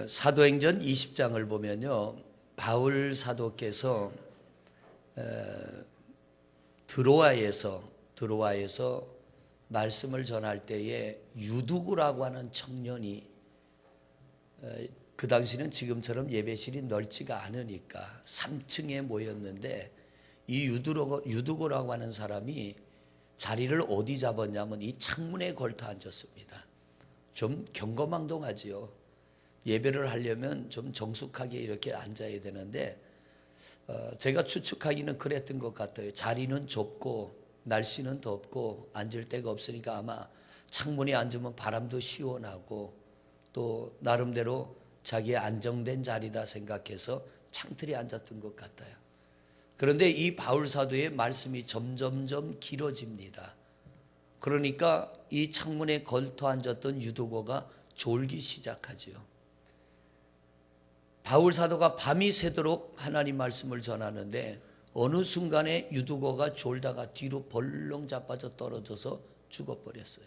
사도행전 20장을 보면요, 바울 사도께서 드로아에서 말씀을 전할 때에 유두구라고 하는 청년이, 그 당시는 지금처럼 예배실이 넓지가 않으니까 3층에 모였는데, 이 유두구라고 하는 사람이 자리를 어디 잡았냐면 이 창문에 걸터 앉았습니다. 좀 경거망동하지요. 예배를 하려면 좀 정숙하게 이렇게 앉아야 되는데, 제가 추측하기는 그랬던 것 같아요. 자리는 좁고 날씨는 덥고 앉을 데가 없으니까 아마 창문에 앉으면 바람도 시원하고 또 나름대로 자기의 안정된 자리다 생각해서 창틀에 앉았던 것 같아요. 그런데 이 바울 사도의 말씀이 점점점 길어집니다. 그러니까 이 창문에 걸터 앉았던 유두고가 졸기 시작하지요. 바울 사도가 밤이 새도록 하나님 말씀을 전하는데, 어느 순간에 유두고가 졸다가 뒤로 벌렁 자빠져 떨어져서 죽어버렸어요.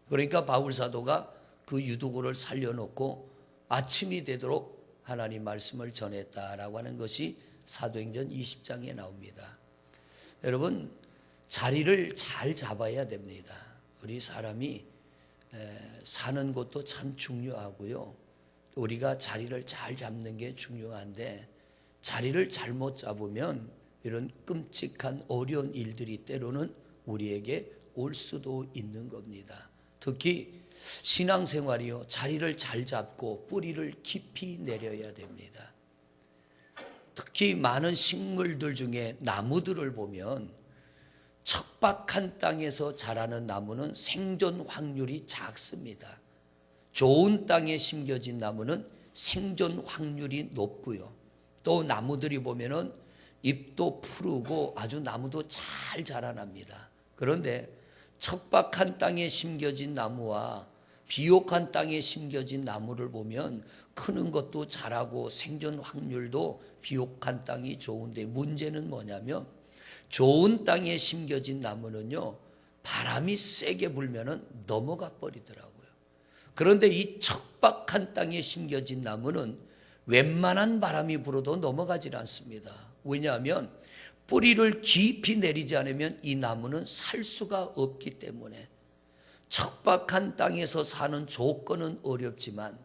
그러니까 바울 사도가 그 유두고를 살려놓고 아침이 되도록 하나님 말씀을 전했다라고 하는 것이 사도행전 20장에 나옵니다. 여러분, 자리를 잘 잡아야 됩니다. 우리 사람이 사는 것도 참 중요하고요, 우리가 자리를 잘 잡는 게 중요한데, 자리를 잘못 잡으면 이런 끔찍한 어려운 일들이 때로는 우리에게 올 수도 있는 겁니다. 특히 신앙생활이요, 자리를 잘 잡고 뿌리를 깊이 내려야 됩니다. 특히 많은 식물들 중에 나무들을 보면 척박한 땅에서 자라는 나무는 생존 확률이 작습니다. 좋은 땅에 심겨진 나무는 생존 확률이 높고요, 또 나무들이 보면은 잎도 푸르고 아주 나무도 잘 자라납니다. 그런데 척박한 땅에 심겨진 나무와 비옥한 땅에 심겨진 나무를 보면 크는 것도 잘하고 생존 확률도 비옥한 땅이 좋은데, 문제는 뭐냐면 좋은 땅에 심겨진 나무는요, 바람이 세게 불면은 넘어가 버리더라고요. 그런데 이 척박한 땅에 심겨진 나무는 웬만한 바람이 불어도 넘어가질 않습니다. 왜냐하면 뿌리를 깊이 내리지 않으면 이 나무는 살 수가 없기 때문에. 척박한 땅에서 사는 조건은 어렵지만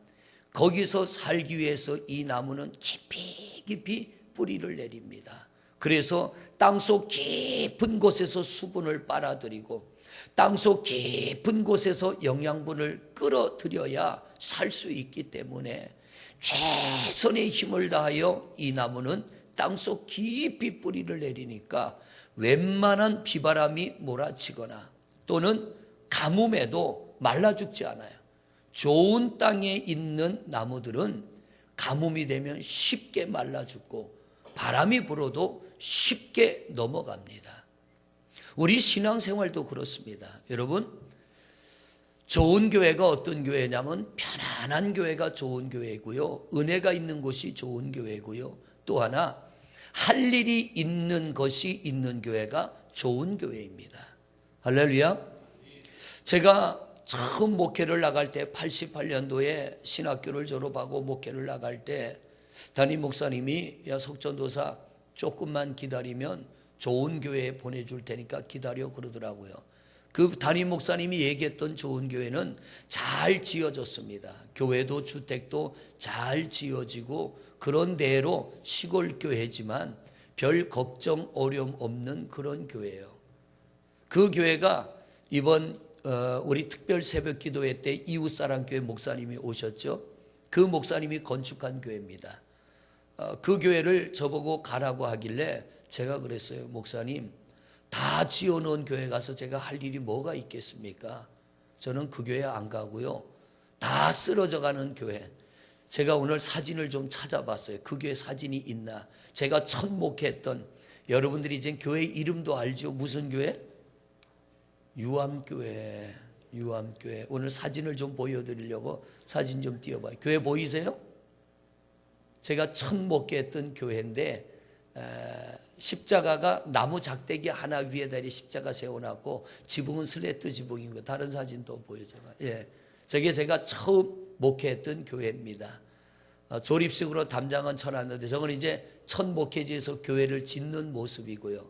거기서 살기 위해서 이 나무는 깊이 뿌리를 내립니다. 그래서 땅속 깊은 곳에서 수분을 빨아들이고 땅속 깊은 곳에서 영양분을 끌어들여야 살 수 있기 때문에 최선의 힘을 다하여 이 나무는 땅속 깊이 뿌리를 내리니까 웬만한 비바람이 몰아치거나 또는 가뭄에도 말라 죽지 않아요. 좋은 땅에 있는 나무들은 가뭄이 되면 쉽게 말라 죽고 바람이 불어도 쉽게 넘어갑니다. 우리 신앙생활도 그렇습니다. 여러분, 좋은 교회가 어떤 교회냐면 편안한 교회가 좋은 교회고요, 은혜가 있는 곳이 좋은 교회고요, 또 하나 할 일이 있는 것이 있는 교회가 좋은 교회입니다. 할렐루야. 제가 처음 목회를 나갈 때 88년도에 신학교를 졸업하고 목회를 나갈 때 담임 목사님이, 야 석전도사 조금만 기다리면 좋은 교회에 보내줄 테니까 기다려 그러더라고요. 그 담임 목사님이 얘기했던 좋은 교회는 잘 지어졌습니다. 교회도 주택도 잘 지어지고 그런 대로 시골 교회지만 별 걱정 어려움 없는 그런 교회예요. 그 교회가 이번 우리 특별 새벽 기도회 때 이웃사랑교회 목사님이 오셨죠. 그 목사님이 건축한 교회입니다. 그 교회를 저보고 가라고 하길래 제가 그랬어요. 목사님, 다 지어놓은 교회 가서 제가 할 일이 뭐가 있겠습니까? 저는 그 교회 안 가고요, 다 쓰러져가는 교회. 제가 오늘 사진을 좀 찾아봤어요. 그 교회 사진이 있나. 제가 첫 목회했던, 여러분들이 이제 교회 이름도 알죠. 무슨 교회? 유암교회. 유암교회. 오늘 사진을 좀 보여드리려고 사진 좀 띄워봐요. 교회 보이세요? 제가 첫 목회했던 교회인데 십자가가 나무 작대기 하나 위에다 십자가 세워놨고 지붕은 슬레트 지붕인 거. 다른 사진 또 보여줘봐. 예, 저게 제가 처음 목회했던 교회입니다. 조립식으로 담장은 쳐놨는데 저건 이제 첫 목회지에서 교회를 짓는 모습이고요.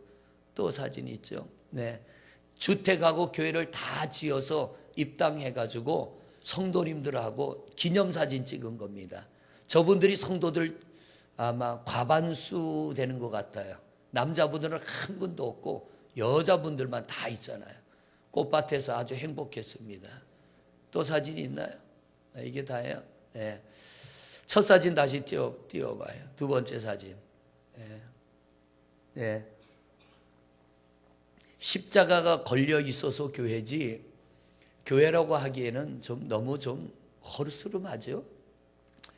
또 사진이 있죠. 네, 주택하고 교회를 다 지어서 입당해가지고 성도님들하고 기념사진 찍은 겁니다. 저분들이 성도들 아마 과반수 되는 것 같아요. 남자분들은 한 분도 없고 여자분들만 다 있잖아요. 꽃밭에서 아주 행복했습니다. 또 사진이 있나요? 이게 다예요. 네. 첫 사진 다시 띄워봐요. 두 번째 사진. 네. 네. 십자가가 걸려 있어서 교회지, 교회라고 하기에는 너무 허름하죠.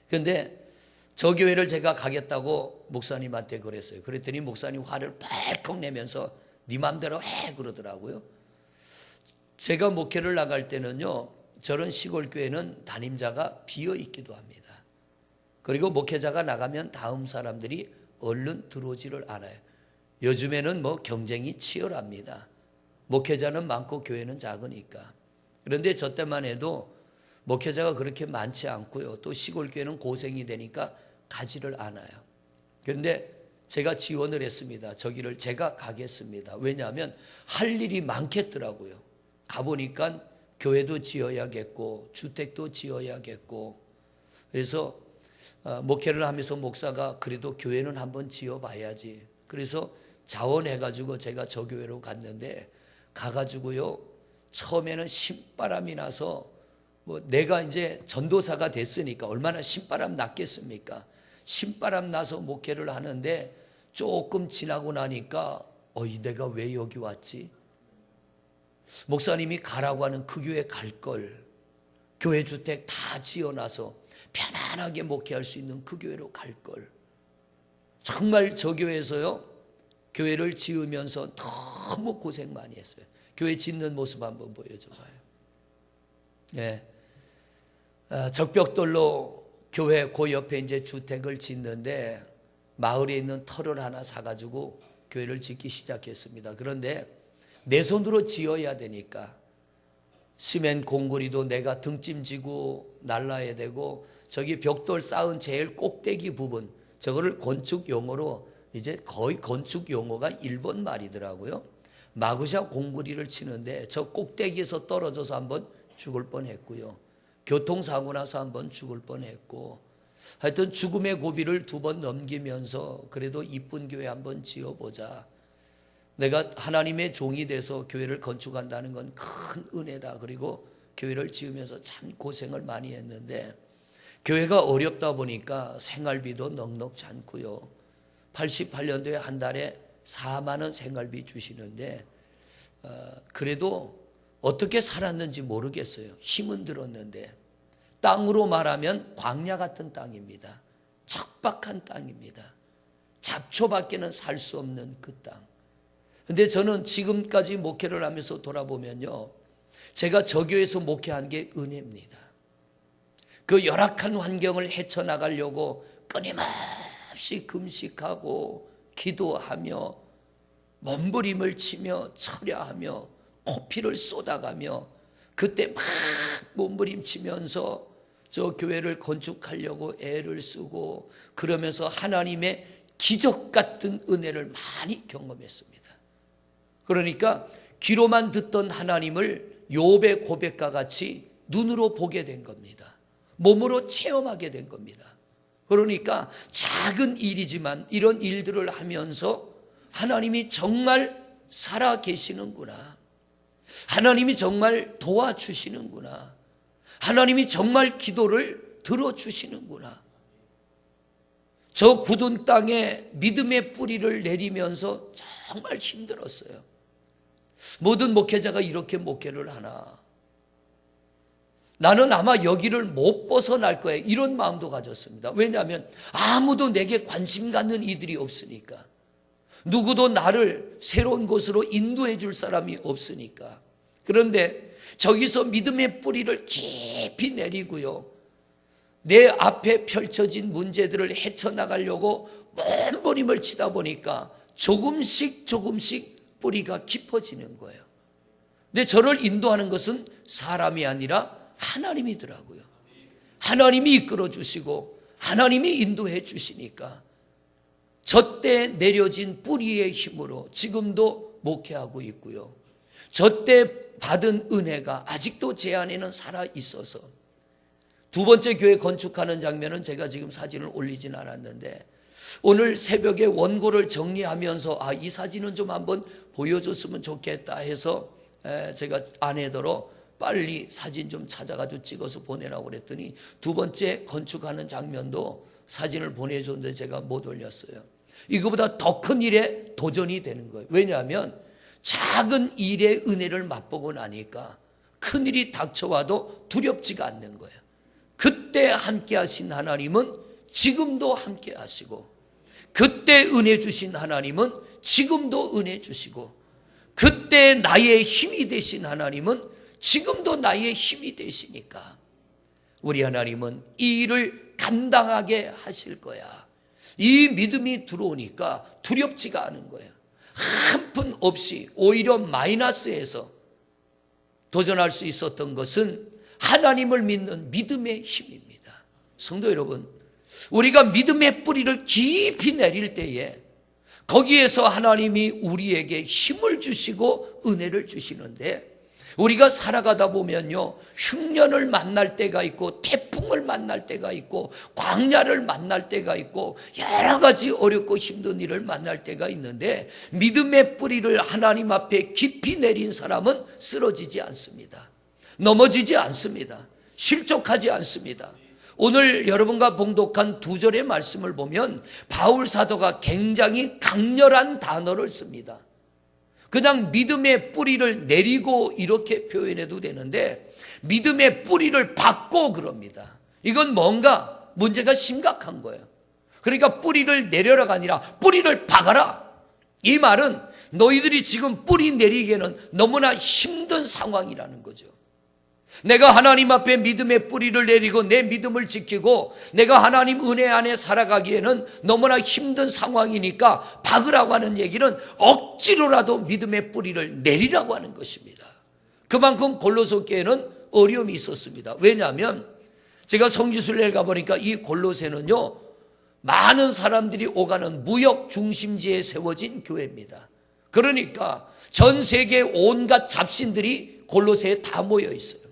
그런데 저 교회를 제가 가겠다고 목사님한테 그랬어요. 그랬더니 목사님 화를 펄컥 내면서 네 맘대로 해 그러더라고요. 제가 목회를 나갈 때는요, 저런 시골 교회는 담임자가 비어 있기도 합니다. 그리고 목회자가 나가면 다음 사람들이 얼른 들어오지를 않아요. 요즘에는 경쟁이 치열합니다. 목회자는 많고 교회는 작으니까. 그런데 저 때만 해도 목회자가 그렇게 많지 않고요. 또 시골 교회는 고생이 되니까 가지를 않아요. 그런데 제가 지원을 했습니다. 저기를 제가 가겠습니다. 왜냐하면 할 일이 많겠더라고요. 가보니까 교회도 지어야겠고 주택도 지어야겠고, 그래서 목회를 하면서 목사가 그래도 교회는 한번 지어봐야지. 그래서 자원해가지고 제가 저 교회로 갔는데, 가가지고요, 처음에는 신바람이 나서 내가 이제 전도사가 됐으니까 얼마나 신바람 났겠습니까? 신바람 나서 목회를 하는데 조금 지나고 나니까 내가 왜 여기 왔지? 목사님이 가라고 하는 그 교회 갈 걸, 교회 주택 다 지어놔서 편안하게 목회할 수 있는 그 교회로 갈 걸. 정말 저 교회에서요, 교회를 지으면서 너무 고생 많이 했어요. 교회 짓는 모습 한번 보여줘봐요. 예. 적벽돌로 교회 그 옆에 이제 주택을 짓는데, 마을에 있는 터를 하나 사가지고 교회를 짓기 시작했습니다. 그런데 내 손으로 지어야 되니까 시멘 공구리도 내가 등짐지고 날라야 되고, 저기 벽돌 쌓은 제일 꼭대기 부분, 저거를 건축 용어로 이제 거의 건축 용어가 일본 말이더라고요. 마구샤 공구리를 치는데 저 꼭대기에서 떨어져서 한번 죽을 뻔했고요. 교통사고 나서 한번 죽을 뻔했고, 하여튼 죽음의 고비를 2번 넘기면서 그래도 이쁜 교회 한번 지어보자. 내가 하나님의 종이 돼서 교회를 건축한다는 건 큰 은혜다. 그리고 교회를 지으면서 참 고생을 많이 했는데, 교회가 어렵다 보니까 생활비도 넉넉지 않고요. 88년도에 한 달에 4만 원 생활비 주시는데 그래도 어떻게 살았는지 모르겠어요. 힘은 들었는데. 땅으로 말하면 광야 같은 땅입니다. 척박한 땅입니다. 잡초밖에는 살 수 없는 그 땅. 근데 저는 지금까지 목회를 하면서 돌아보면요, 제가 저 교회에서 목회한 게 은혜입니다. 그 열악한 환경을 헤쳐나가려고 끊임없이 금식하고 기도하며 몸부림을 치며 철야하며 코피를 쏟아가며, 그때 막 몸부림치면서 저 교회를 건축하려고 애를 쓰고, 그러면서 하나님의 기적 같은 은혜를 많이 경험했습니다. 그러니까 귀로만 듣던 하나님을 욥의 고백과 같이 눈으로 보게 된 겁니다. 몸으로 체험하게 된 겁니다. 그러니까 작은 일이지만 이런 일들을 하면서 하나님이 정말 살아 계시는구나, 하나님이 정말 도와주시는구나, 하나님이 정말 기도를 들어주시는구나. 저 굳은 땅에 믿음의 뿌리를 내리면서 정말 힘들었어요. 모든 목회자가 이렇게 목회를 하나, 나는 아마 여기를 못 벗어날 거야, 이런 마음도 가졌습니다. 왜냐하면 아무도 내게 관심 갖는 이들이 없으니까, 누구도 나를 새로운 곳으로 인도해 줄 사람이 없으니까. 그런데 저기서 믿음의 뿌리를 깊이 내리고요, 내 앞에 펼쳐진 문제들을 헤쳐나가려고 몸부림을 치다 보니까 조금씩 뿌리가 깊어지는 거예요. 근데 저를 인도하는 것은 사람이 아니라 하나님이더라고요. 하나님이 이끌어 주시고 하나님이 인도해 주시니까 저때 내려진 뿌리의 힘으로 지금도 목회하고 있고요. 저때 받은 은혜가 아직도 제 안에는 살아 있어서 두 번째 교회 건축하는 장면은 제가 지금 사진을 올리진 않았는데 오늘 새벽에 원고를 정리하면서 이 사진은 좀 한번 보여줬으면 좋겠다 해서 제가 아내더러 빨리 사진 좀 찾아가지고 찍어서 보내라고 그랬더니 두 번째 건축하는 장면도 사진을 보내줬는데 제가 못 올렸어요. 이거보다 더 큰 일에 도전이 되는 거예요. 왜냐하면 작은 일의 은혜를 맛보고 나니까 큰 일이 닥쳐와도 두렵지가 않는 거예요. 그때 함께 하신 하나님은 지금도 함께 하시고 그때 은혜 주신 하나님은 지금도 은혜 주시고 그때 나의 힘이 되신 하나님은 지금도 나의 힘이 되시니까 우리 하나님은 이 일을 감당하게 하실 거야. 이 믿음이 들어오니까 두렵지가 않은 거예요. 한 푼 없이 오히려 마이너스에서 도전할 수 있었던 것은 하나님을 믿는 믿음의 힘입니다. 성도 여러분, 우리가 믿음의 뿌리를 깊이 내릴 때에 거기에서 하나님이 우리에게 힘을 주시고 은혜를 주시는데 우리가 살아가다 보면요, 흉년을 만날 때가 있고 태풍을 만날 때가 있고 광야를 만날 때가 있고 여러 가지 어렵고 힘든 일을 만날 때가 있는데 믿음의 뿌리를 하나님 앞에 깊이 내린 사람은 쓰러지지 않습니다. 넘어지지 않습니다. 실족하지 않습니다. 오늘 여러분과 봉독한 두 절의 말씀을 보면 바울 사도가 굉장히 강렬한 단어를 씁니다. 그냥 믿음의 뿌리를 내리고 이렇게 표현해도 되는데 믿음의 뿌리를 박고 그럽니다. 이건 뭔가 문제가 심각한 거예요. 그러니까 뿌리를 내려라가 아니라 뿌리를 박아라. 이 말은 너희들이 지금 뿌리 내리기에는 너무나 힘든 상황이라는 거죠. 내가 하나님 앞에 믿음의 뿌리를 내리고 내 믿음을 지키고 내가 하나님 은혜 안에 살아가기에는 너무나 힘든 상황이니까 박으라고 하는 얘기는 억지로라도 믿음의 뿌리를 내리라고 하는 것입니다. 그만큼 골로새 교회는 어려움이 있었습니다. 왜냐하면 제가 성지순례를 가보니까 이 골로새는요, 많은 사람들이 오가는 무역 중심지에 세워진 교회입니다. 그러니까 전 세계 온갖 잡신들이 골로새에 다 모여 있어요.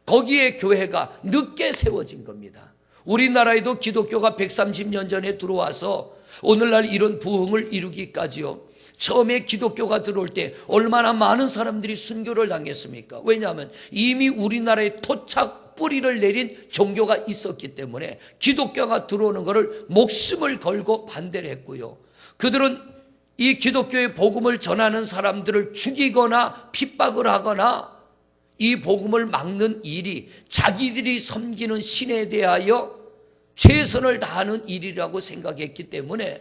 거기에 교회가 늦게 세워진 겁니다. 우리나라에도 기독교가 130년 전에 들어와서 오늘날 이런 부흥을 이루기까지요, 처음에 기독교가 들어올 때 얼마나 많은 사람들이 순교를 당했습니까? 왜냐하면 이미 우리나라에 토착 뿌리를 내린 종교가 있었기 때문에 기독교가 들어오는 것을 목숨을 걸고 반대를 했고요. 그들은 이 기독교의 복음을 전하는 사람들을 죽이거나 핍박을 하거나 이 복음을 막는 일이 자기들이 섬기는 신에 대하여 최선을 다하는 일이라고 생각했기 때문에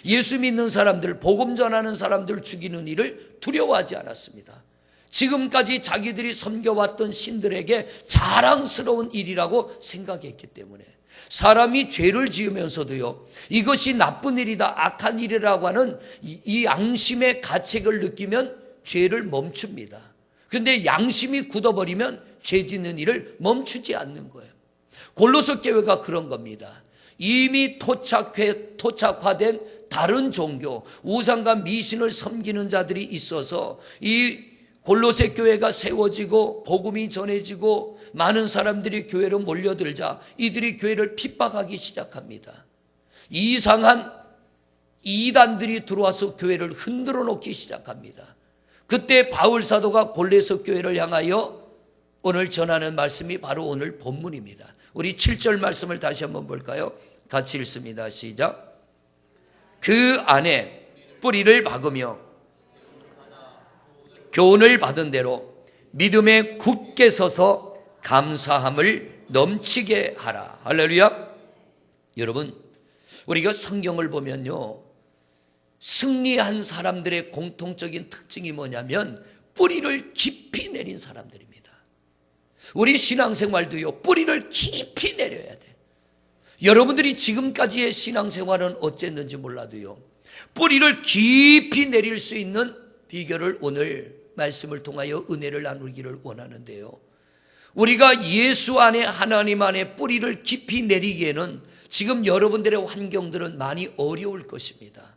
예수 믿는 사람들, 복음 전하는 사람들 죽이는 일을 두려워하지 않았습니다. 지금까지 자기들이 섬겨왔던 신들에게 자랑스러운 일이라고 생각했기 때문에 사람이 죄를 지으면서도요, 이것이 나쁜 일이다, 악한 일이라고 하는 이 양심의 가책을 느끼면 죄를 멈춥니다. 그런데 양심이 굳어버리면 죄 짓는 일을 멈추지 않는 거예요. 골로새 교회가 그런 겁니다. 이미 토착화된 다른 종교, 우상과 미신을 섬기는 자들이 있어서 이 골로새 교회가 세워지고 복음이 전해지고 많은 사람들이 교회로 몰려들자 이들이 교회를 핍박하기 시작합니다. 이상한 이단들이 들어와서 교회를 흔들어 놓기 시작합니다. 그때 바울 사도가 골로새 교회를 향하여 오늘 전하는 말씀이 바로 오늘 본문입니다. 우리 7절 말씀을 다시 한번 볼까요? 같이 읽습니다. 시작. 그 안에 뿌리를 박으며 교훈을 받은 대로 믿음에 굳게 서서 감사함을 넘치게 하라. 할렐루야. 여러분, 우리가 성경을 보면요, 승리한 사람들의 공통적인 특징이 뭐냐면 뿌리를 깊이 내린 사람들입니다. 우리 신앙생활도요, 뿌리를 깊이 내려야 돼. 여러분들이 지금까지의 신앙생활은 어쨌는지 몰라도요, 뿌리를 깊이 내릴 수 있는 비결을 오늘 말씀을 통하여 은혜를 나누기를 원하는데요, 우리가 예수 안에 하나님 안에 뿌리를 깊이 내리기에는 지금 여러분들의 환경들은 많이 어려울 것입니다.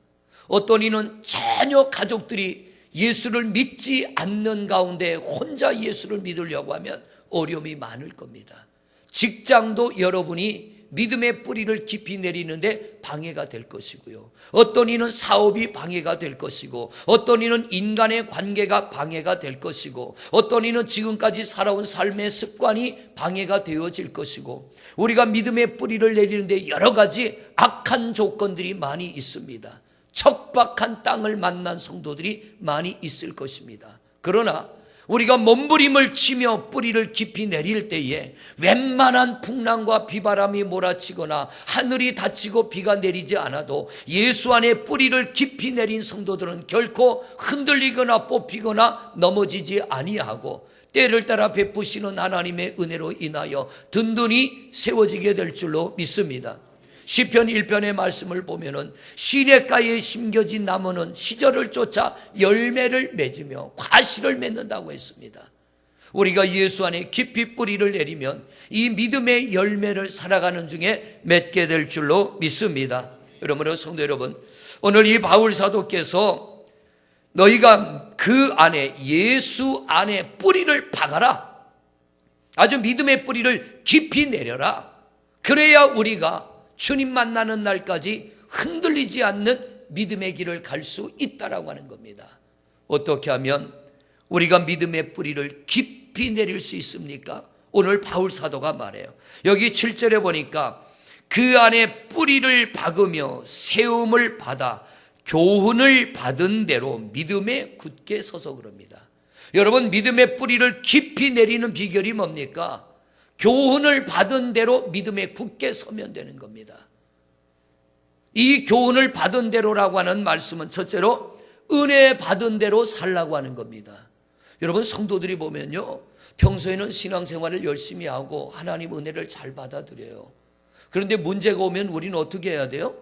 어떤 이는 전혀 가족들이 예수를 믿지 않는 가운데 혼자 예수를 믿으려고 하면 어려움이 많을 겁니다. 직장도 여러분이 믿음의 뿌리를 깊이 내리는데 방해가 될 것이고요. 어떤 이는 사업이 방해가 될 것이고, 어떤 이는 인간의 관계가 방해가 될 것이고, 어떤 이는 지금까지 살아온 삶의 습관이 방해가 되어질 것이고, 우리가 믿음의 뿌리를 내리는데 여러 가지 악한 조건들이 많이 있습니다. 척박한 땅을 만난 성도들이 많이 있을 것입니다. 그러나 우리가 몸부림을 치며 뿌리를 깊이 내릴 때에 웬만한 풍랑과 비바람이 몰아치거나 하늘이 닫히고 비가 내리지 않아도 예수 안에 뿌리를 깊이 내린 성도들은 결코 흔들리거나 뽑히거나 넘어지지 아니하고 때를 따라 베푸시는 하나님의 은혜로 인하여 든든히 세워지게 될 줄로 믿습니다. 시편 1편의 말씀을 보면은 시냇가에 심겨진 나무는 시절을 쫓아 열매를 맺으며 과실을 맺는다고 했습니다. 우리가 예수 안에 깊이 뿌리를 내리면 이 믿음의 열매를 살아가는 중에 맺게 될 줄로 믿습니다. 그러므로 성도 여러분, 오늘 이 바울 사도께서 너희가 그 안에 예수 안에 뿌리를 박아라. 아주 믿음의 뿌리를 깊이 내려라. 그래야 우리가 주님 만나는 날까지 흔들리지 않는 믿음의 길을 갈 수 있다라고 하는 겁니다. 어떻게 하면 우리가 믿음의 뿌리를 깊이 내릴 수 있습니까? 오늘 바울 사도가 말해요. 여기 7절에 보니까 그 안에 뿌리를 박으며 세움을 받아 교훈을 받은 대로 믿음에 굳게 서서 그럽니다. 여러분, 믿음의 뿌리를 깊이 내리는 비결이 뭡니까? 교훈을 받은 대로 믿음에 굳게 서면 되는 겁니다. 이 교훈을 받은 대로라고 하는 말씀은 첫째로 은혜 받은 대로 살라고 하는 겁니다. 여러분, 성도들이 보면요, 평소에는 신앙생활을 열심히 하고 하나님 은혜를 잘 받아들여요. 그런데 문제가 오면 우리는 어떻게 해야 돼요?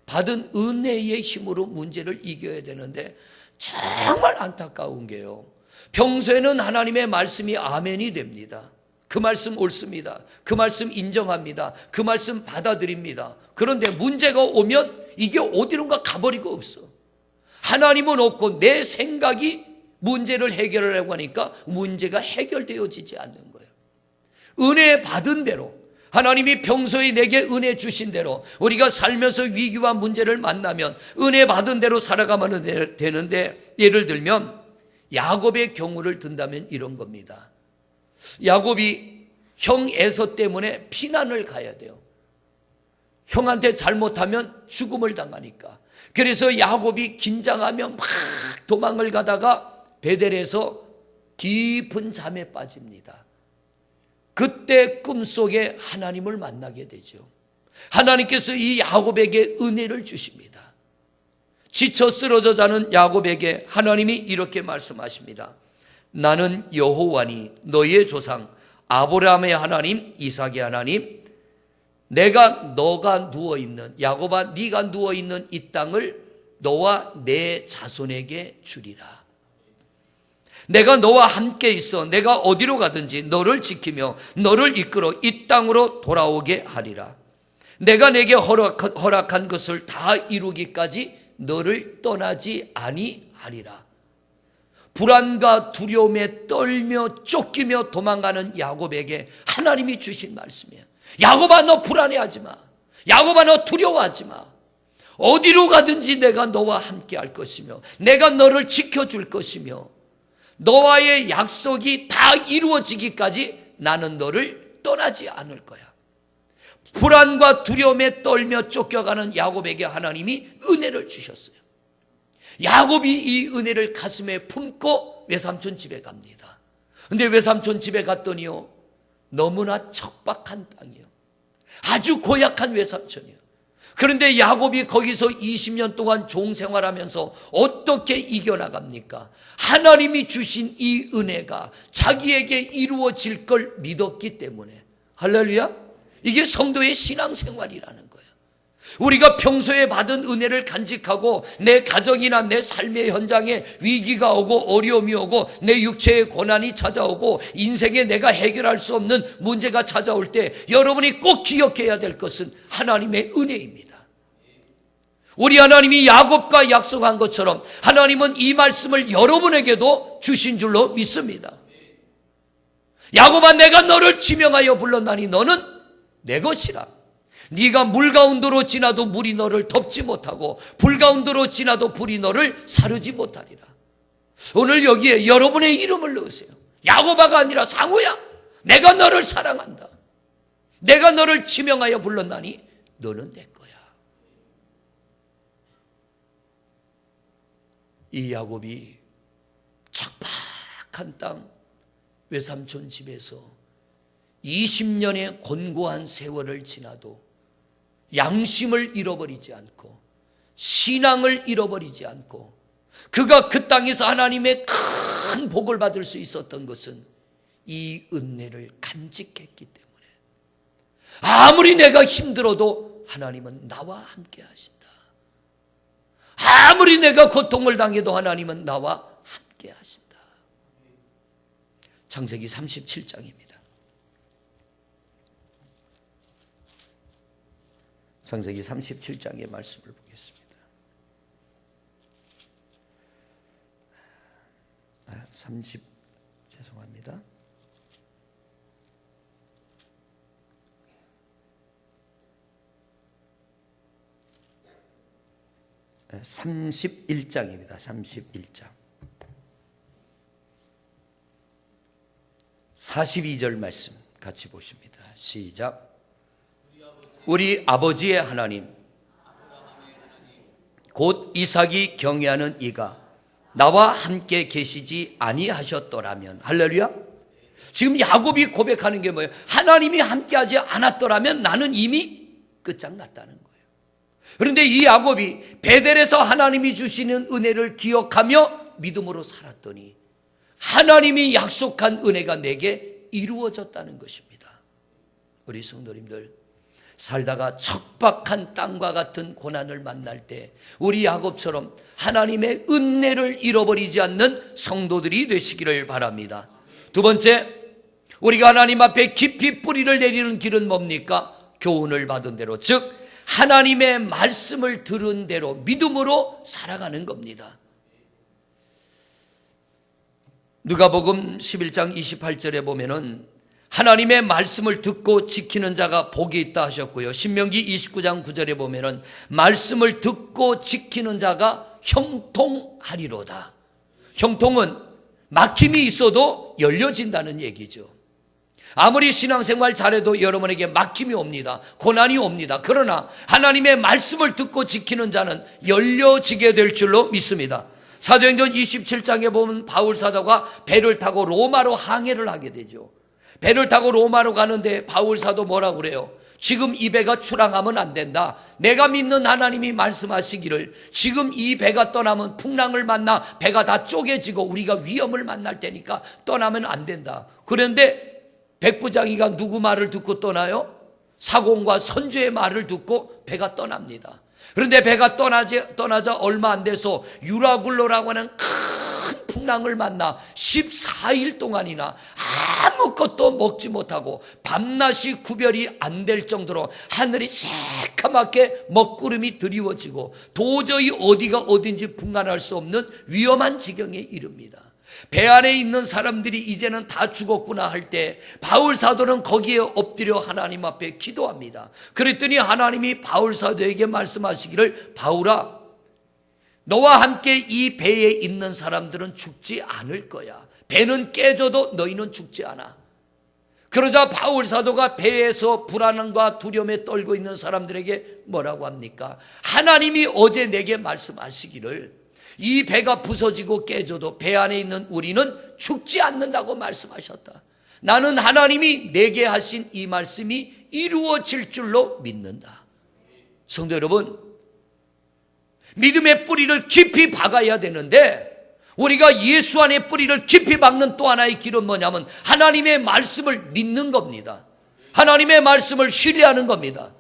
받은 은혜의 힘으로 문제를 이겨야 되는데 정말 안타까운 게요, 평소에는 하나님의 말씀이 아멘이 됩니다. 그 말씀 옳습니다. 그 말씀 인정합니다. 그 말씀 받아들입니다. 그런데 문제가 오면 이게 어디론가 가버리고 없어. 하나님은 없고 내 생각이 문제를 해결하려고 하니까 문제가 해결되어지지 않는 거예요. 은혜 받은 대로, 하나님이 평소에 내게 은혜 주신 대로 우리가 살면서 위기와 문제를 만나면 은혜 받은 대로 살아가면 되는데, 예를 들면 야곱의 경우를 든다면 이런 겁니다. 야곱이 형 에서 때문에 피난을 가야 돼요. 형한테 잘못하면 죽음을 당하니까. 그래서 야곱이 긴장하며 막 도망을 가다가 베델에서 깊은 잠에 빠집니다. 그때 꿈속에 하나님을 만나게 되죠. 하나님께서 이 야곱에게 은혜를 주십니다. 지쳐 쓰러져 자는 야곱에게 하나님이 이렇게 말씀하십니다. 나는 여호와니 너희의 조상 아브라함의 하나님, 이삭의 하나님, 내가 너가 누워있는, 야곱아 네가 누워있는 이 땅을 너와 내 자손에게 주리라. 내가 너와 함께 있어 내가 어디로 가든지 너를 지키며 너를 이끌어 이 땅으로 돌아오게 하리라. 내가 내게 허락한 것을 다 이루기까지 너를 떠나지 아니하리라. 불안과 두려움에 떨며 쫓기며 도망가는 야곱에게 하나님이 주신 말씀이에요. 야곱아 너 불안해하지 마. 야곱아 너 두려워하지 마. 어디로 가든지 내가 너와 함께 할 것이며 내가 너를 지켜줄 것이며 너와의 약속이 다 이루어지기까지 나는 너를 떠나지 않을 거야. 불안과 두려움에 떨며 쫓겨가는 야곱에게 하나님이 은혜를 주셨어요. 야곱이 이 은혜를 가슴에 품고 외삼촌 집에 갑니다. 근데 외삼촌 집에 갔더니요, 너무나 척박한 땅이에요. 아주 고약한 외삼촌이에요. 그런데 야곱이 거기서 20년 동안 종생활하면서 어떻게 이겨나갑니까? 하나님이 주신 이 은혜가 자기에게 이루어질 걸 믿었기 때문에. 할렐루야. 이게 성도의 신앙생활이라는 거예요. 우리가 평소에 받은 은혜를 간직하고 내 가정이나 내 삶의 현장에 위기가 오고 어려움이 오고 내 육체의 고난이 찾아오고 인생에 내가 해결할 수 없는 문제가 찾아올 때 여러분이 꼭 기억해야 될 것은 하나님의 은혜입니다. 우리 하나님이 야곱과 약속한 것처럼 하나님은 이 말씀을 여러분에게도 주신 줄로 믿습니다. 야곱아, 내가 너를 지명하여 불렀나니 너는 내 것이라. 네가 물 가운데로 지나도 물이 너를 덮지 못하고 불 가운데로 지나도 불이 너를 사르지 못하리라. 오늘 여기에 여러분의 이름을 넣으세요. 야곱아가 아니라 상우야, 내가 너를 사랑한다. 내가 너를 지명하여 불렀나니 너는 내 거야. 이 야곱이 척박한 땅 외삼촌 집에서 20년의 곤고한 세월을 지나도 양심을 잃어버리지 않고 신앙을 잃어버리지 않고 그가 그 땅에서 하나님의 큰 복을 받을 수 있었던 것은 이 은혜를 간직했기 때문에, 아무리 내가 힘들어도 하나님은 나와 함께 하신다. 아무리 내가 고통을 당해도 하나님은 나와 함께 하신다. 창세기 37장입니다. 창세기 37장의 말씀을 보겠습니다. 31장입니다. 31장. 42절 말씀 같이 보십니다. 시작. 우리 아버지의 하나님, 곧 이삭이 경외하는 이가 나와 함께 계시지 아니하셨더라면. 할렐루야. 지금 야곱이 고백하는 게 뭐예요? 하나님이 함께하지 않았더라면 나는 이미 끝장났다는 거예요. 그런데 이 야곱이 베델에서 하나님이 주시는 은혜를 기억하며 믿음으로 살았더니 하나님이 약속한 은혜가 내게 이루어졌다는 것입니다. 우리 성도님들, 살다가 척박한 땅과 같은 고난을 만날 때 우리 야곱처럼 하나님의 은혜를 잃어버리지 않는 성도들이 되시기를 바랍니다. 두 번째, 우리가 하나님 앞에 깊이 뿌리를 내리는 길은 뭡니까? 교훈을 받은 대로, 즉 하나님의 말씀을 들은 대로 믿음으로 살아가는 겁니다. 누가복음 11장 28절에 보면은 하나님의 말씀을 듣고 지키는 자가 복이 있다 하셨고요. 신명기 29장 9절에 보면은 말씀을 듣고 지키는 자가 형통하리로다. 형통은 막힘이 있어도 열려진다는 얘기죠. 아무리 신앙생활 잘해도 여러분에게 막힘이 옵니다. 고난이 옵니다. 그러나 하나님의 말씀을 듣고 지키는 자는 열려지게 될 줄로 믿습니다. 사도행전 27장에 보면 바울 사도가 배를 타고 로마로 항해를 하게 되죠. 배를 타고 로마로 가는데 바울 사도 뭐라고 그래요? 지금 이 배가 출항하면 안 된다. 내가 믿는 하나님이 말씀하시기를 지금 이 배가 떠나면 풍랑을 만나 배가 다 쪼개지고 우리가 위험을 만날 테니까 떠나면 안 된다. 그런데 백부장이가 누구 말을 듣고 떠나요? 사공과 선주의 말을 듣고 배가 떠납니다. 그런데 배가 떠나자 얼마 안 돼서 유라굴로라고 하는 큰 풍랑을 만나 14일 동안이나 아무것도 먹지 못하고 밤낮이 구별이 안 될 정도로 하늘이 새카맣게 먹구름이 드리워지고 도저히 어디가 어딘지 분간할 수 없는 위험한 지경에 이릅니다. 배 안에 있는 사람들이 이제는 다 죽었구나 할 때 바울 사도는 거기에 엎드려 하나님 앞에 기도합니다. 그랬더니 하나님이 바울 사도에게 말씀하시기를, 바울아, 너와 함께 이 배에 있는 사람들은 죽지 않을 거야. 배는 깨져도 너희는 죽지 않아. 그러자 바울 사도가 배에서 불안함과 두려움에 떨고 있는 사람들에게 뭐라고 합니까? 하나님이 어제 내게 말씀하시기를 이 배가 부서지고 깨져도 배 안에 있는 우리는 죽지 않는다고 말씀하셨다. 나는 하나님이 내게 하신 이 말씀이 이루어질 줄로 믿는다. 성도 여러분, 믿음의 뿌리를 깊이 박아야 되는데 우리가 예수 안에 뿌리를 깊이 박는 또 하나의 길은 뭐냐면 하나님의 말씀을 믿는 겁니다. 하나님의 말씀을 신뢰하는 겁니다.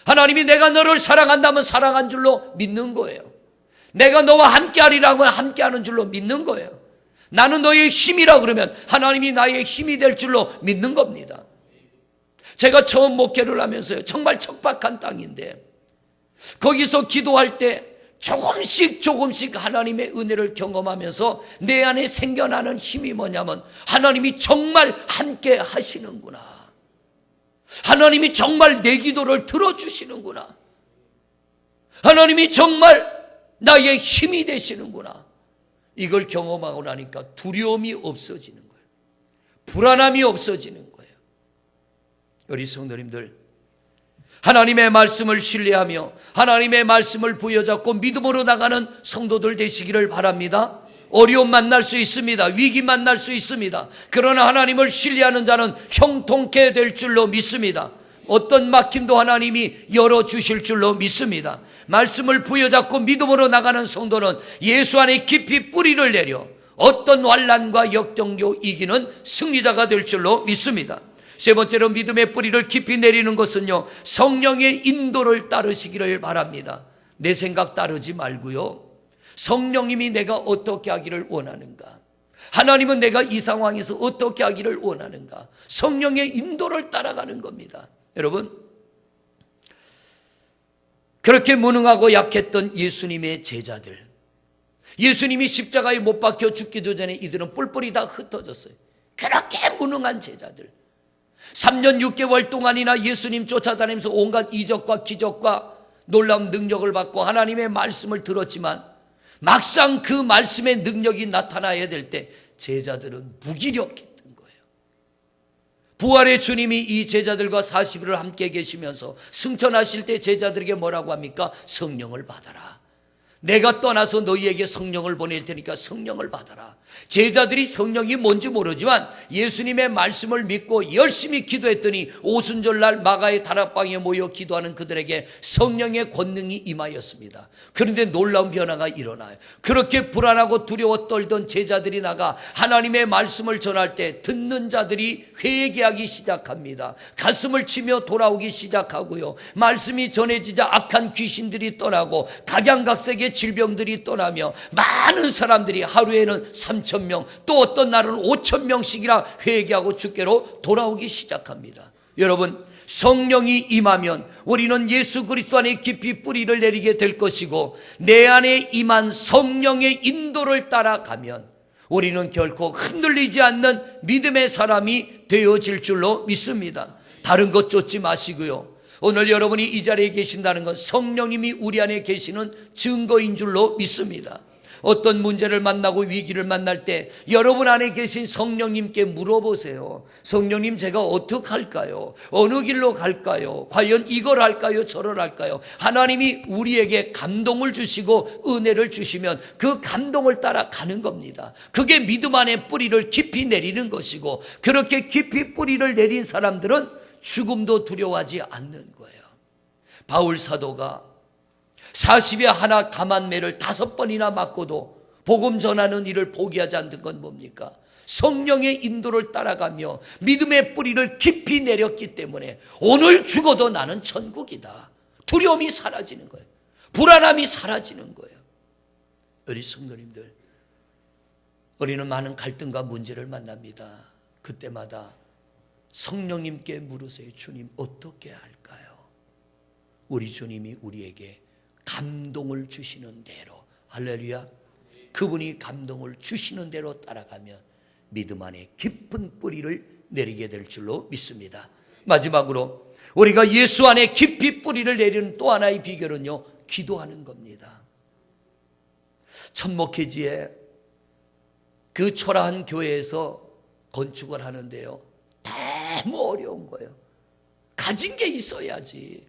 하나님이 내가 너를 사랑한다면 사랑한 줄로 믿는 거예요. 내가 너와 함께하리라고 하면 함께하는 줄로 믿는 거예요. 나는 너의 힘이라 그러면 하나님이 나의 힘이 될 줄로 믿는 겁니다. 제가 처음 목회를 하면서요, 정말 척박한 땅인데 거기서 기도할 때 조금씩 하나님의 은혜를 경험하면서 내 안에 생겨나는 힘이 뭐냐면 하나님이 정말 함께 하시는구나. 하나님이 정말 내 기도를 들어주시는구나. 하나님이 정말 나의 힘이 되시는구나. 이걸 경험하고 나니까 두려움이 없어지는 거예요. 불안함이 없어지는 거예요. 우리 성도님들, 하나님의 말씀을 신뢰하며 하나님의 말씀을 부여잡고 믿음으로 나가는 성도들 되시기를 바랍니다. 어려움 만날 수 있습니다. 위기 만날 수 있습니다. 그러나 하나님을 신뢰하는 자는 형통케 될 줄로 믿습니다. 어떤 막힘도 하나님이 열어주실 줄로 믿습니다. 말씀을 부여잡고 믿음으로 나가는 성도는 예수 안에 깊이 뿌리를 내려 어떤 환난과 역경도 이기는 승리자가 될 줄로 믿습니다. 세 번째로 믿음의 뿌리를 깊이 내리는 것은요, 성령의 인도를 따르시기를 바랍니다. 내 생각 따르지 말고요, 성령님이 내가 어떻게 하기를 원하는가, 하나님은 내가 이 상황에서 어떻게 하기를 원하는가, 성령의 인도를 따라가는 겁니다. 여러분, 그렇게 무능하고 약했던 예수님의 제자들, 예수님이 십자가에 못 박혀 죽기도 전에 이들은 뿔뿔이 다 흩어졌어요. 그렇게 무능한 제자들, 3년 6개월 동안이나 예수님 쫓아다니면서 온갖 이적과 기적과 놀라운 능력을 받고 하나님의 말씀을 들었지만 막상 그 말씀의 능력이 나타나야 될 때 제자들은 무기력했던 거예요. 부활의 주님이 이 제자들과 40일을 함께 계시면서 승천하실 때 제자들에게 뭐라고 합니까? 성령을 받아라. 내가 떠나서 너희에게 성령을 보낼 테니까 성령을 받아라. 제자들이 성령이 뭔지 모르지만 예수님의 말씀을 믿고 열심히 기도했더니 오순절날 마가의 다락방에 모여 기도하는 그들에게 성령의 권능이 임하였습니다. 그런데 놀라운 변화가 일어나요. 그렇게 불안하고 두려워 떨던 제자들이 나가 하나님의 말씀을 전할 때 듣는 자들이 회개하기 시작합니다. 가슴을 치며 돌아오기 시작하고요, 말씀이 전해지자 악한 귀신들이 떠나고 각양각색의 질병들이 떠나며 많은 사람들이 하루에는 3,000명, 또 어떤 날은 5,000명씩이나 회개하고 주께로 돌아오기 시작합니다. 여러분, 성령이 임하면 우리는 예수 그리스도 안에 깊이 뿌리를 내리게 될 것이고, 내 안에 임한 성령의 인도를 따라가면 우리는 결코 흔들리지 않는 믿음의 사람이 되어질 줄로 믿습니다. 다른 것 쫓지 마시고요, 오늘 여러분이 이 자리에 계신다는 건 성령님이 우리 안에 계시는 증거인 줄로 믿습니다. 어떤 문제를 만나고 위기를 만날 때 여러분 안에 계신 성령님께 물어보세요. 성령님, 제가 어떻게 할까요? 어느 길로 갈까요? 과연 이걸 할까요? 저걸 할까요? 하나님이 우리에게 감동을 주시고 은혜를 주시면 그 감동을 따라 가는 겁니다. 그게 믿음 안에 뿌리를 깊이 내리는 것이고, 그렇게 깊이 뿌리를 내린 사람들은 죽음도 두려워하지 않는 거예요. 바울 사도가 40에 하나 감한매를 5번이나 맞고도 복음 전하는 일을 포기하지 않는 건 뭡니까? 성령의 인도를 따라가며 믿음의 뿌리를 깊이 내렸기 때문에 오늘 죽어도 나는 천국이다. 두려움이 사라지는 거예요. 불안함이 사라지는 거예요. 우리 성도님들, 우리는 많은 갈등과 문제를 만납니다. 그때마다 성령님께 물으세요. 주님, 어떻게 할까요? 우리 주님이 우리에게 감동을 주시는 대로, 할렐루야, 그분이 감동을 주시는 대로 따라가면 믿음 안에 깊은 뿌리를 내리게 될 줄로 믿습니다. 마지막으로 우리가 예수 안에 깊이 뿌리를 내리는 또 하나의 비결은요, 기도하는 겁니다. 천목회지에 그 초라한 교회에서 건축을 하는데요, 너무 어려운 거예요. 가진 게 있어야지.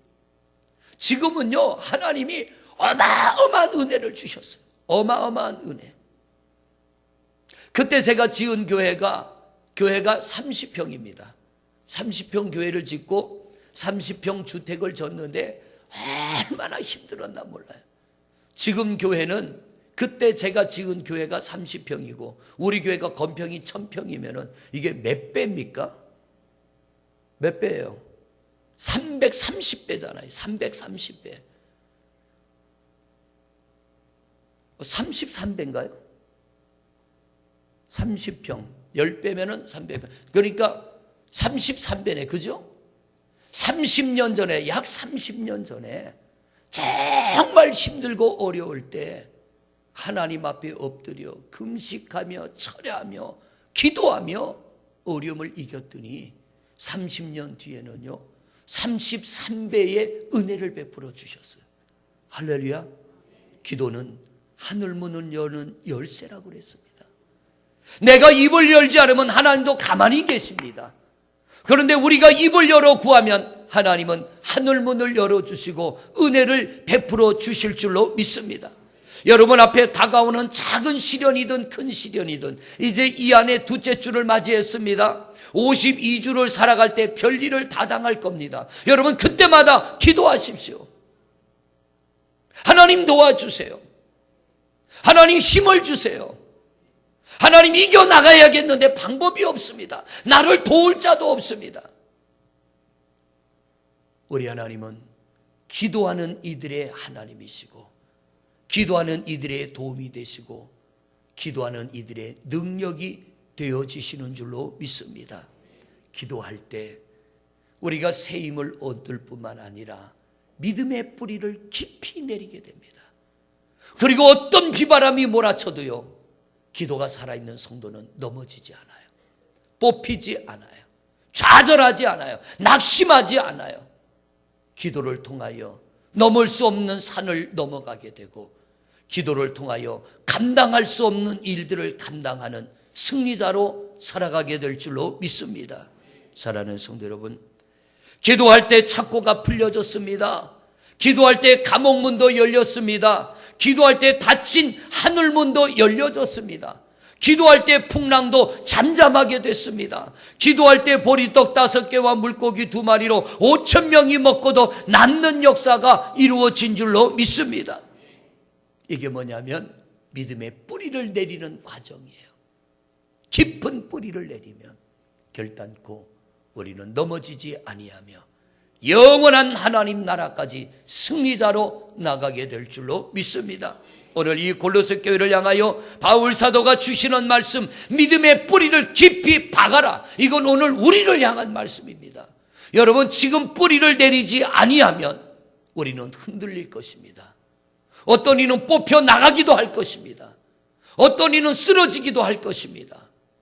지금은요, 하나님이 어마어마한 은혜를 주셨어요. 어마어마한 은혜. 그때 제가 지은 교회가 30평입니다. 30평 교회를 짓고 30평 주택을 졌는데 얼마나 힘들었나 몰라요. 지금 교회는, 그때 제가 지은 교회가 30평이고 우리 교회가 건평이 1000평이면 이게 몇 배입니까? 몇 배예요? 330배잖아요. 330배. 33배인가요? 30평 10배면은 300배. 그러니까 33배네. 그죠? 30년 전에, 약 30년 전에 정말 힘들고 어려울 때 하나님 앞에 엎드려 금식하며 철야하며 기도하며 어려움을 이겼더니 30년 뒤에는요 33배의 은혜를 베풀어 주셨어요. 할렐루야. 기도는 하늘문을 여는 열쇠라고 그랬습니다. 내가 입을 열지 않으면 하나님도 가만히 계십니다. 그런데 우리가 입을 열어 구하면 하나님은 하늘문을 열어주시고 은혜를 베풀어 주실 줄로 믿습니다. 여러분 앞에 다가오는 작은 시련이든 큰 시련이든 이제 이 안에 둘째 주를 맞이했습니다. 52주를 살아갈 때 별일을 다 당할 겁니다. 여러분 그때마다 기도하십시오. 하나님 도와주세요. 하나님 힘을 주세요. 하나님 이겨나가야겠는데 방법이 없습니다. 나를 도울 자도 없습니다. 우리 하나님은 기도하는 이들의 하나님이시고 기도하는 이들의 도움이 되시고 기도하는 이들의 능력이 되어지시는 줄로 믿습니다. 기도할 때 우리가 새 힘을 얻을 뿐만 아니라 믿음의 뿌리를 깊이 내리게 됩니다. 그리고 어떤 비바람이 몰아쳐도요 기도가 살아있는 성도는 넘어지지 않아요. 뽑히지 않아요. 좌절하지 않아요. 낙심하지 않아요. 기도를 통하여 넘을 수 없는 산을 넘어가게 되고 기도를 통하여 감당할 수 없는 일들을 감당하는 승리자로 살아가게 될 줄로 믿습니다. 사랑하는 성도 여러분, 기도할 때 착고가 풀려졌습니다. 기도할 때 감옥문도 열렸습니다. 기도할 때 닫힌 하늘문도 열려졌습니다. 기도할 때 풍랑도 잠잠하게 됐습니다. 기도할 때 보리떡 5개와 물고기 2마리로 5,000명이 먹고도 남는 역사가 이루어진 줄로 믿습니다. 이게 뭐냐면 믿음의 뿌리를 내리는 과정이에요. 깊은 뿌리를 내리면 결단코 우리는 넘어지지 아니하며 영원한 하나님 나라까지 승리자로 나가게 될 줄로 믿습니다. 오늘 이 골로새 교회를 향하여 바울 사도가 주시는 말씀, 믿음의 뿌리를 깊이 박아라. 이건 오늘 우리를 향한 말씀입니다. 여러분, 지금 뿌리를 내리지 아니하면 우리는 흔들릴 것입니다. 어떤 이는 뽑혀 나가기도 할 것입니다. 어떤 이는 쓰러지기도 할 것입니다.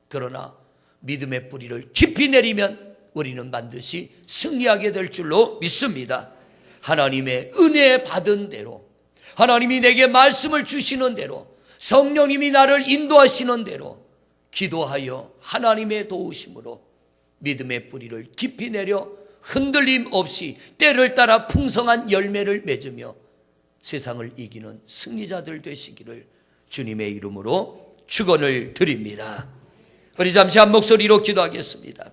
그러나 믿음의 뿌리를 깊이 내리면 우리는 반드시 승리하게 될 줄로 믿습니다. 하나님의 은혜 받은 대로, 하나님이 내게 말씀을 주시는 대로, 성령님이 나를 인도하시는 대로 기도하여 하나님의 도우심으로 믿음의 뿌리를 깊이 내려 흔들림 없이 때를 따라 풍성한 열매를 맺으며 세상을 이기는 승리자들 되시기를 주님의 이름으로 축원을 드립니다. 우리 잠시 한 목소리로 기도하겠습니다.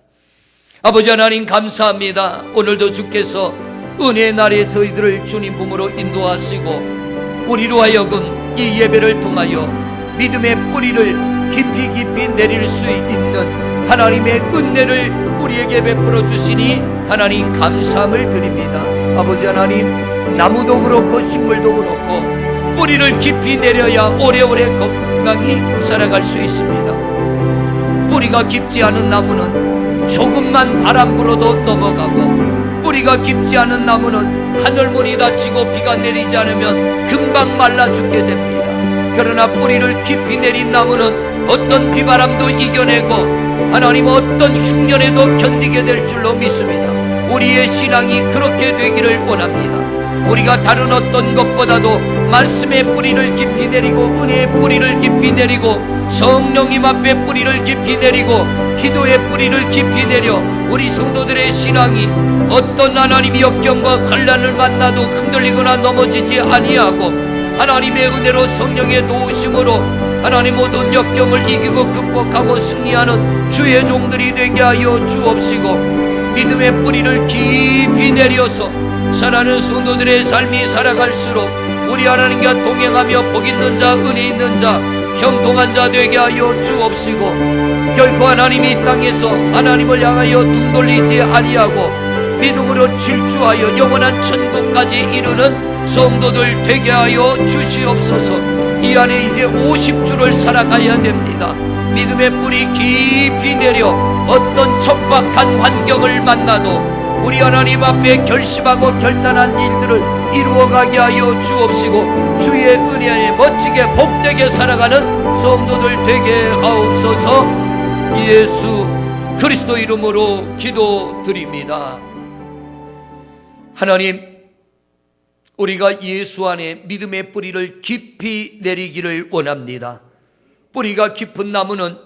아버지 하나님 감사합니다. 오늘도 주께서 은혜의 날에 저희들을 주님 품으로 인도하시고 우리로 하여금 이 예배를 통하여 믿음의 뿌리를 깊이 내릴 수 있는 하나님의 은혜를 우리에게 베풀어 주시니 하나님 감사함을 드립니다. 아버지 하나님, 나무도 그렇고 식물도 그렇고 뿌리를 깊이 내려야 오래오래 건강히 살아갈 수 있습니다. 뿌리가 깊지 않은 나무는 조금만 바람 불어도 넘어가고, 뿌리가 깊지 않은 나무는 하늘문이 닫히고 비가 내리지 않으면 금방 말라 죽게 됩니다. 그러나 뿌리를 깊이 내린 나무는 어떤 비바람도 이겨내고 하나님 어떤 흉년에도 견디게 될 줄로 믿습니다. 우리의 신앙이 그렇게 되기를 원합니다. 우리가 다른 어떤 것보다도 말씀의 뿌리를 깊이 내리고 은혜의 뿌리를 깊이 내리고 성령님 앞에 뿌리를 깊이 내리고 기도의 뿌리를 깊이 내려 우리 성도들의 신앙이 어떤 하나님의 역경과 환난을 만나도 흔들리거나 넘어지지 아니하고 하나님의 은혜로 성령의 도우심으로 하나님 모든 역경을 이기고 극복하고 승리하는 주의 종들이 되게 하여 주옵시고, 믿음의 뿌리를 깊이 내려서 살아가는 성도들의 삶이 살아갈수록 우리 하나님과 동행하며 복 있는 자, 은혜 있는 자, 형통한 자 되게 하여 주옵시고, 결코 하나님이 이 땅에서 하나님을 향하여 등 돌리지 아니하고 믿음으로 질주하여 영원한 천국까지 이루는 성도들 되게 하여 주시옵소서. 이 안에 이제 50주를 살아가야 됩니다. 믿음의 뿌리 깊이 내려 어떤 척박한 환경을 만나도 우리 하나님 앞에 결심하고 결단한 일들을 이루어가게 하여 주옵시고, 주의 은혜에 멋지게 복되게 살아가는 성도들 되게 하옵소서. 예수 그리스도 이름으로 기도드립니다. 하나님, 우리가 예수 안에 믿음의 뿌리를 깊이 내리기를 원합니다. 뿌리가 깊은 나무는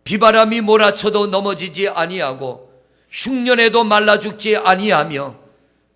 비바람이 몰아쳐도 넘어지지 아니하고 흉년에도 말라 죽지 아니하며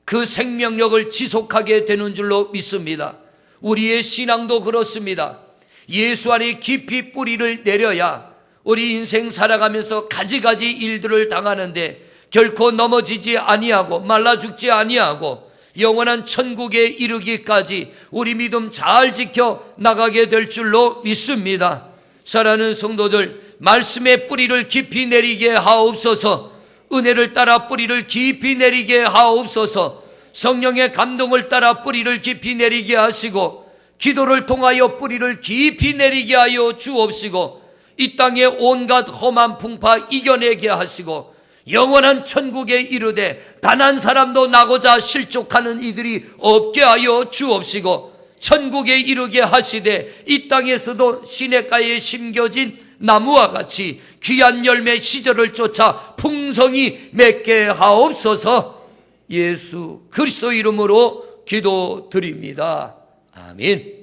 그 생명력을 지속하게 되는 줄로 믿습니다. 우리의 신앙도 그렇습니다. 예수 안에 깊이 뿌리를 내려야 우리 인생 살아가면서 가지가지 일들을 당하는데 결코 넘어지지 아니하고 말라 죽지 아니하고 영원한 천국에 이르기까지 우리 믿음 잘 지켜 나가게 될 줄로 믿습니다. 사랑하는 성도들, 말씀의 뿌리를 깊이 내리게 하옵소서. 은혜를 따라 뿌리를 깊이 내리게 하옵소서. 성령의 감동을 따라 뿌리를 깊이 내리게 하시고 기도를 통하여 뿌리를 깊이 내리게 하여 주옵시고 이 땅의 온갖 험한 풍파 이겨내게 하시고 영원한 천국에 이르되 단 한 사람도 나고자 실족하는 이들이 없게 하여 주옵시고 천국에 이르게 하시되 이 땅에서도 시냇가에 심겨진 나무와 같이 귀한 열매 시절을 쫓아 풍성히 맺게 하옵소서. 예수 그리스도 이름으로 기도드립니다. 아멘.